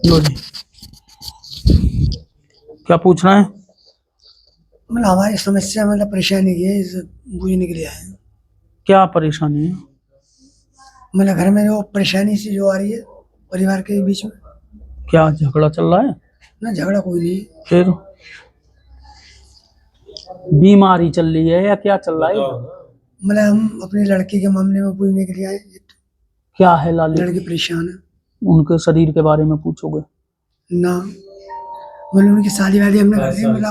लो जी, क्या पूछना है? मतलब हमारी समस्या मतलब परेशानी की है, इस बूझने के लिए आए हैं। क्या परेशानी है? मतलब घर में वो परेशानी सी जो आ रही है परिवार के बीच में। क्या झगड़ा चल रहा है? ना झगड़ा कोई नहीं, फिर बीमारी चल रही है या क्या चल रहा है? मतलब हम अपने लड़की के मामले में पूछने के लिए आए। क्या है लाली? लड़की परेशान है उनके शरीर के बारे में पूछोगे? ना, मतलब उनकी शादी वादी हमने घर से मिला,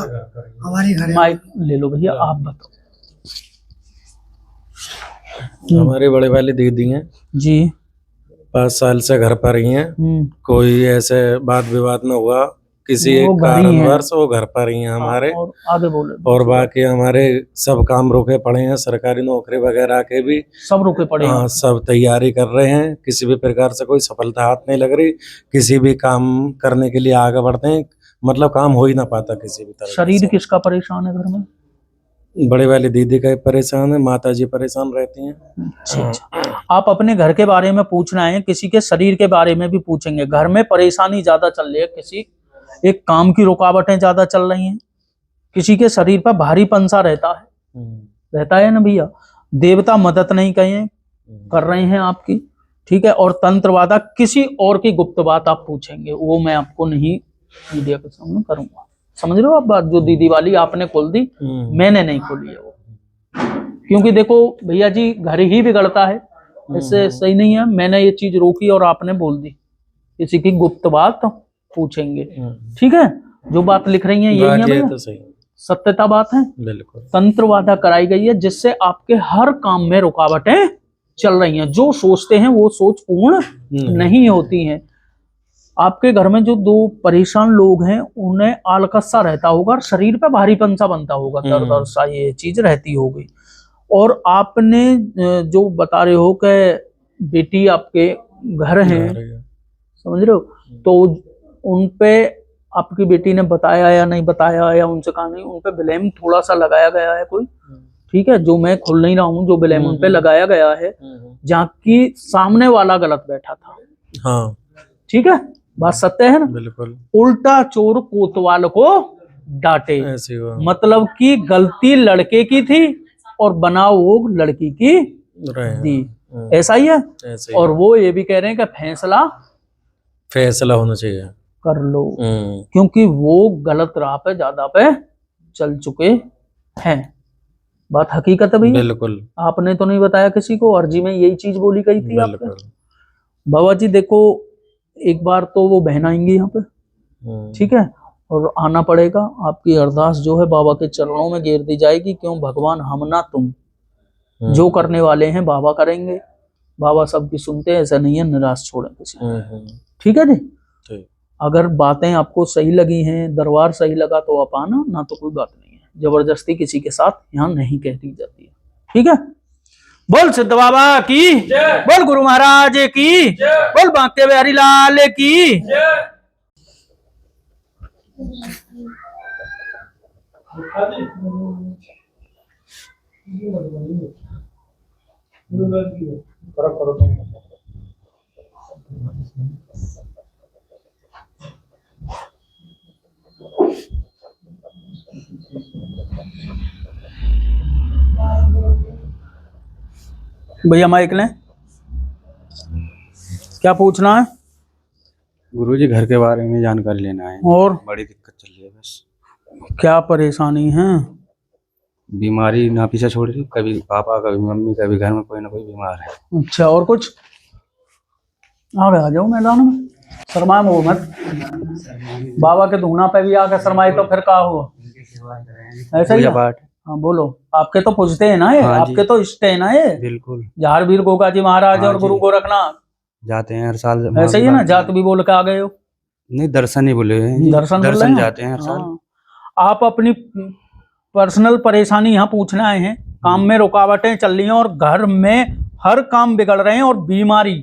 हमारे घर है। माइक ले लो भैया, आप बताओ। हमारी बड़े वाली दीदी हैं जी। 5 साल से घर पर ही हैं। कोई ऐसे वाद विवाद न हुआ किसी वो एक घर ही हैं। कारणवश वो घर पर ही हैं हमारे। और आगे बोले। और बाकी हमारे सब काम रुके पड़े हैं, सरकारी नौकरी वगैरह के भी सब रुके पड़े हैं। हाँ, सब तैयारी कर रहे हैं। किसी भी प्रकार से कोई सफलता हाथ नहीं लग रही, किसी भी काम करने के लिए आगे बढ़ते हैं, मतलब काम हो ही ना पाता किसी भी तरह। शरीर किसका परेशान है घर में? बड़े वाली दीदी का परेशान है, माता जी परेशान रहती हैं। अच्छा। आप अपने घर के बारे में पूछना है, किसी के शरीर के बारे में भी पूछेंगे। घर में परेशानी ज्यादा चल रही है, किसी एक काम की रुकावटें ज्यादा चल रही हैं, किसी के शरीर पर भारीपन सा रहता है ना भैया। देवता मदद नहीं कर रहे हैं आपकी, ठीक है। और तंत्रवादा किसी और की गुप्त बात आप पूछेंगे, वो मैं आपको नहीं मीडिया के सामने करूंगा। समझ रहे हो आप बात? जो दीदी वाली आपने खोल दी, मैंने नहीं खोली है वो, क्योंकि देखो भैया जी घर ही बिगड़ता है, इससे सही नहीं है। मैंने ये चीज रोकी और आपने बोल दी। किसी की गुप्त बात पूछेंगे, ठीक है। जो बात लिख रही है यही है भैया, तो सही सत्यता बात है। बिल्कुल तंत्रवादा कराई गई है जिससे आपके हर काम में रुकावटें चल रही हैं। जो सोचते हैं वो सोच पूर्ण नहीं होती हैं। आपके घर में जो 2 परेशान लोग हैं उन्हें आलकस सा रहता होगा और शरीर पे भारीपन सा बनता होगा, दर्द सा ये चीज रहती होगी। और आपने जो बता रहे हो कि बेटी आपके घर है, समझ रहे हो, तो उनपे आपकी बेटी ने बताया या नहीं बताया, या उनसे कहा नहीं, उनपे ब्लेम थोड़ा सा लगाया गया है कोई, ठीक है। जो मैं खुल नहीं रहा हूँ, जो ब्लेम उनपे लगाया गया है, जहाँ की सामने वाला गलत बैठा था। हाँ ठीक है, बात सत्य है ना? बिल्कुल। उल्टा चोर कोतवाल को डांटे, ऐसे हुआ। मतलब कि गलती लड़के की थी और बनाव वो लड़की की दी, ऐसा ही है। और वो ये भी कह रहे हैं कि फैसला होना चाहिए, कर लो, क्योंकि वो गलत राह पे ज्यादा पे चल चुके हैं। बात हकीकत है भैया, बिल्कुल। आपने तो नहीं बताया किसी को, अर्जी में यही चीज बोली गई थी आपको। बाबा जी देखो, एक बार तो वो बहन आएंगी यहाँ पे, ठीक है, और आना पड़ेगा। आपकी अरदास जो है बाबा के चरणों में गिर दी जाएगी। क्यों? भगवान हम ना तुम, जो करने वाले हैं बाबा करेंगे। बाबा सबकी सुनते हैं, ऐसा नहीं है निराश छोड़े किसी। ठीक है जी। अगर बातें आपको सही लगी हैं, दरबार सही लगा तो आप आना, ना तो कोई बात नहीं है। जबरदस्ती किसी के साथ यहाँ नहीं कह दी जाती है, ठीक है। बोल सिद्ध बाबा की, बोल गुरु महाराज की, बोल बांके बिहारी लाल की। भैया माइक लें, क्या पूछना है? गुरुजी घर के बारे में जानकारी लेना है। और बड़ी दिक्कत चल रही है बस। क्या परेशानी है? बीमारी ना पीछा छोड़ रही, कभी पापा कभी मम्मी, कभी घर में कोई ना कोई बीमार है। अच्छा, और कुछ? आगे आ जाओ मैदान में। शर्मा मोहम्मद बाबा के धूना पे भी आके शर्माए तो फिर क्या हुआ? ऐसा ही पूजा है? पाठ। हाँ बोलो, आपके तो पूछते हैं ना ये, हाँ जी। आपके तो इष्ट है ना ये, बिल्कुल झारवीर गोगा जी महाराज हाँ और गुरु जी। गोरखनाथ, जाते हैं हर साल ऐसा ही है ना? जात भी बोल के आ गए हो, नहीं दर्शन ही बोले हैं जी। दर्शन बोल रहे दर्शन हैं? जाते हैं हर साल। हाँ। आप अपनी पर्सनल परेशानी यहाँ पूछने आए हैं, काम में रुकावटें चल रही हैं और घर में हर काम बिगड़ रहे हैं और बीमारी,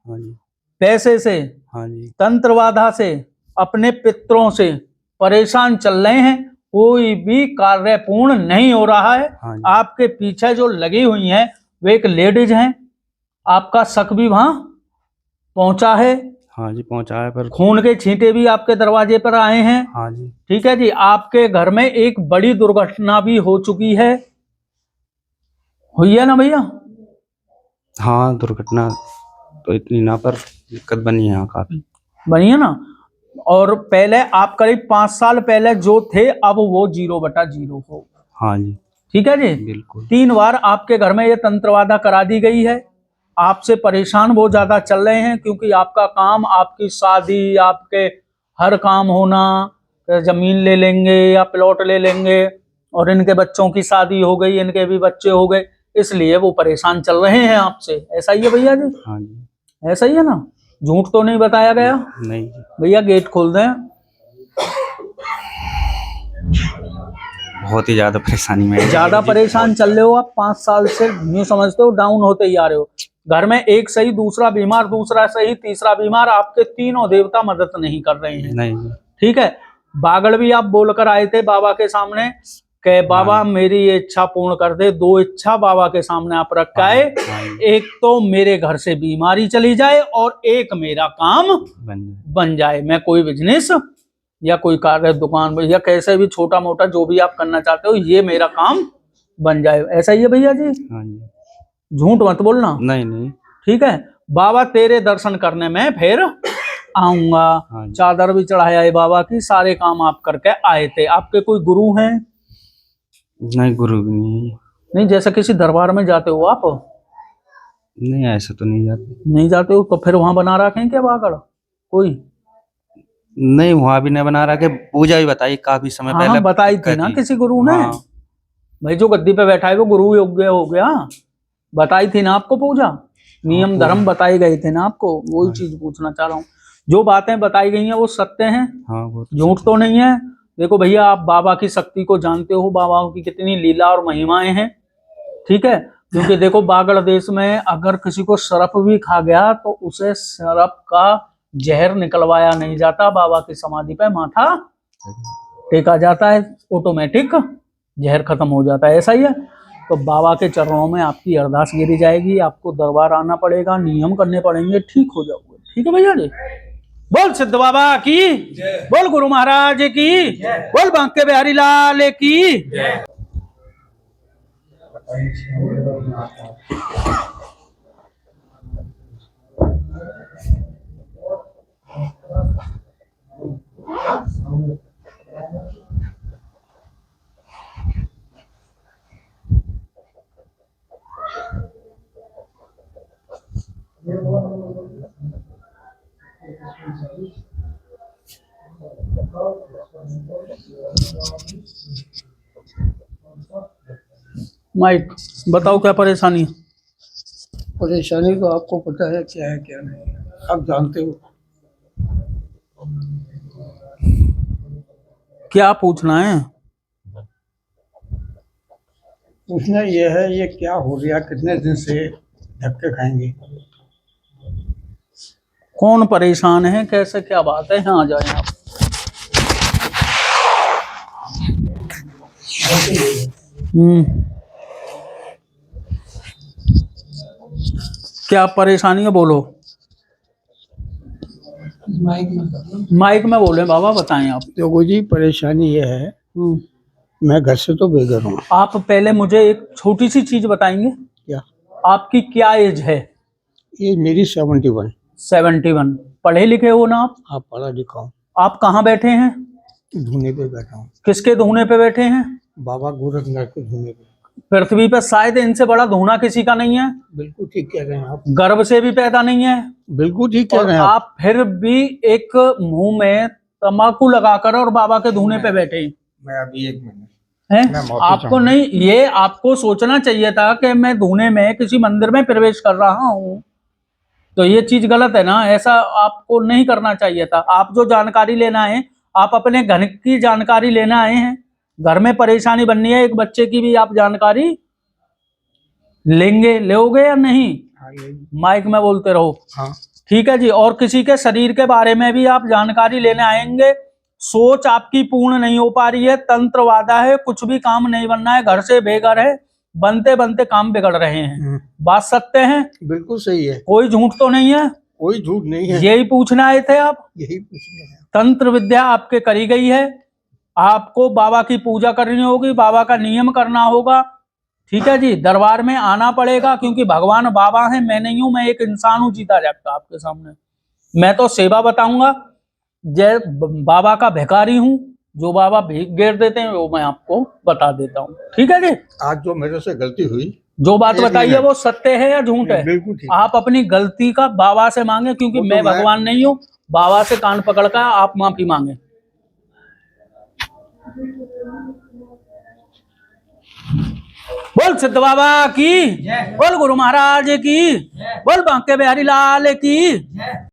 हाँ जी। पैसे से, हाँ जी। तंत्र बाधा से, अपने पितरों से परेशान चल रहे हैं, कोई भी कार्य पूर्ण नहीं हो रहा है। हाँ जी। आपके पीछे जो लगी हुई हैं वो एक लेडीज हैं, आपका शक भी वहां पहुंचा है, हाँ जी पहुंचा है पर। खून के छींटे भी आपके दरवाजे पर आए हैं। हाँ जी। ठीक है जी, आपके घर में एक बड़ी दुर्घटना भी हो चुकी है, हुई है ना भैया? हाँ दुर्घटना तो इतनी ना, पर दिक्कत बनी है यहाँ काफी। बनी है ना? और पहले आप करीब 5 साल पहले जो थे अब वो 0/0 हो। हाँ जी। ठीक है जी। बिल्कुल। 3 बार आपके घर में ये तंत्रवादा करा दी गई है, आपसे परेशान बहुत ज्यादा चल रहे हैं क्योंकि आपका काम, आपकी शादी, आपके हर काम होना, जमीन ले लेंगे या प्लॉट ले लेंगे, और इनके बच्चों की शादी हो गई, इनके भी बच्चे हो गए, इसलिए वो परेशान चल रहे हैं आपसे। ऐसा ही है भैया जी? हाँ जी। ऐसा ही है ना? झूठ तो नहीं बताया गया? नहीं जी। भैया गेट खोल दें। बहुत ही ज्यादा परेशानी में है। ज्यादा परेशान चल रहे हो आप, 5 साल से यूं समझते हो डाउन होते ही आ रहे हो। घर में एक सही, दूसरा बीमार, दूसरा सही, तीसरा बीमार, आपके तीनों देवता मदद नहीं कर रहे हैं। नहीं जी। ठीक है, बागड़ भी आप बोलकर आए थे बाबा के सामने कि बाबा मेरी ये इच्छा पूर्ण कर दे। 2 इच्छा बाबा के सामने आप रख के आए, एक तो मेरे घर से बीमारी चली जाए और एक मेरा काम बन जाए, मैं कोई बिजनेस या कोई कार्य, दुकान या कैसे भी छोटा मोटा जो भी आप करना चाहते हो, ये मेरा काम बन जाए। ऐसा ही है भैया जी? हाँ जी। झूठ मत बोलना। नहीं नहीं। ठीक है, बाबा तेरे दर्शन करने में फिर आऊंगा। हाँ। चादर भी चढ़ाया है बाबा की, सारे काम आप करके आए थे। आपके कोई गुरु हैं? नहीं गुरु भी नहीं। नहीं, जैसे किसी दरबार में जाते हो आप? नहीं ऐसा तो नहीं जाते। नहीं जाते हो तो फिर वहां बना रखें क्या बागड़ कोई? नहीं वहां भी नहीं बना रखे, पूजा भी बताई काफी समय हाँ, पहले बताई थी ना किसी गुरु ने। हाँ। भाई जो गद्दी पे बैठा है वो गुरु योग्य हो गया, बताई थी ना आपको पूजा, नियम धर्म बताए गए थे ना आपको, वही चीज पूछना चाह रहा हूँ। जो बातें बताई गई हैं वो सत्य हैं, हाँ झूठ तो नहीं है। देखो भैया, आप बाबा की शक्ति को जानते हो, बाबा की कितनी लीला और महिमाएं हैं। ठीक है, क्योंकि देखो बागड़ देश में अगर किसी को सर्प भी खा गया तो उसे सर्प का जहर निकलवाया नहीं जाता, बाबा की समाधि पे माथा टेका जाता है, ऑटोमेटिक जहर खत्म हो जाता है। ऐसा ही है, तो बाबा के चरणों में आपकी अरदास गिरी जाएगी, आपको दरबार आना पड़ेगा, नियम करने पड़ेंगे, ठीक हो जाओगे। ठीक है भैया जी? बोल सिद्ध बाबा की, बोल गुरु महाराज की, बोल बांके बिहारी लाल की। माइक बताओ क्या परेशानी है? परेशानी तो आपको पता है क्या है क्या नहीं, आप जानते हो। क्या पूछना है? पूछना ये है, ये क्या हो गया, कितने दिन से धक्के खाएंगे? कौन परेशान है, कैसे, क्या बात है? यहाँ आ जाए आप। क्या परेशानी है बोलो। माइक में बोले बाबा, बताएं आप। देखो जी, परेशानी ये है, मैं घर से तो बेघर हूँ। आप पहले मुझे एक छोटी सी चीज बताएंगे, क्या? आपकी क्या एज है? ये मेरी 71। 71। पढ़े लिखे हो ना आप? आप पढ़ा लिखा हूँ। आप कहाँ बैठे हैं? धूने पे बैठा हूँ। किसके धूने पे बैठे हैं? बाबा गोरखनाथ के धूने पे। पृथ्वी पर शायद इनसे बड़ा धोना किसी का नहीं है। बिल्कुल ठीक कह रहे हैं आप, गर्भ से भी पैदा नहीं है। बिल्कुल ठीक कह और रहे हैं आप फिर भी एक मुंह में तंबाकू लगाकर और बाबा के धूने पे बैठे हैं। मैं अभी 1 मिनट हैं? मैं माफी आपको चाहूंगा। नहीं, ये आपको सोचना चाहिए था कि मैं धूने में किसी मंदिर में प्रवेश कर रहा हूँ, तो ये चीज गलत है ना। ऐसा आपको नहीं करना चाहिए था। आप जो जानकारी लेना है, आप अपने घर की जानकारी लेना आए हैं। घर में परेशानी बननी है, एक बच्चे की भी आप जानकारी लेंगे, लोगे या नहीं? माइक में बोलते रहो। हाँ ठीक है जी। और किसी के शरीर के बारे में भी आप जानकारी लेने आएंगे। सोच आपकी पूर्ण नहीं हो पा रही है, तंत्र वादा है, कुछ भी काम नहीं बनना है, घर से बेघर है, बनते बनते काम बिगड़ रहे हैं। बात सत्य है? बिल्कुल सही है, कोई झूठ तो नहीं है? कोई झूठ नहीं है, यही पूछना आए थे आप? यही पूछना है। तंत्र विद्या आपके करी गई है, आपको बाबा की पूजा करनी होगी, बाबा का नियम करना होगा। ठीक है जी, दरबार में आना पड़ेगा, क्योंकि भगवान बाबा हैं, मैं नहीं हूं। मैं एक इंसान हूं जीता जागता आपके सामने। मैं तो सेवा बताऊंगा, जय बाबा का भिखारी हूं। जो बाबा भीख गेर देते हैं वो मैं आपको बता देता हूँ। ठीक है जी। आज जो मेरे से गलती हुई, जो बात बताई है वो सत्य है या झूठ है? बिल्कुल ठीक। आप अपनी गलती का बाबा से मांगे, क्योंकि मैं भगवान नहीं हूँ। बाबा से कान पकड़कर आप माफी मांगे। बोल सिद्ध बाबा की, बोल गुरु महाराज की, बोल बांके बिहारी लाल की।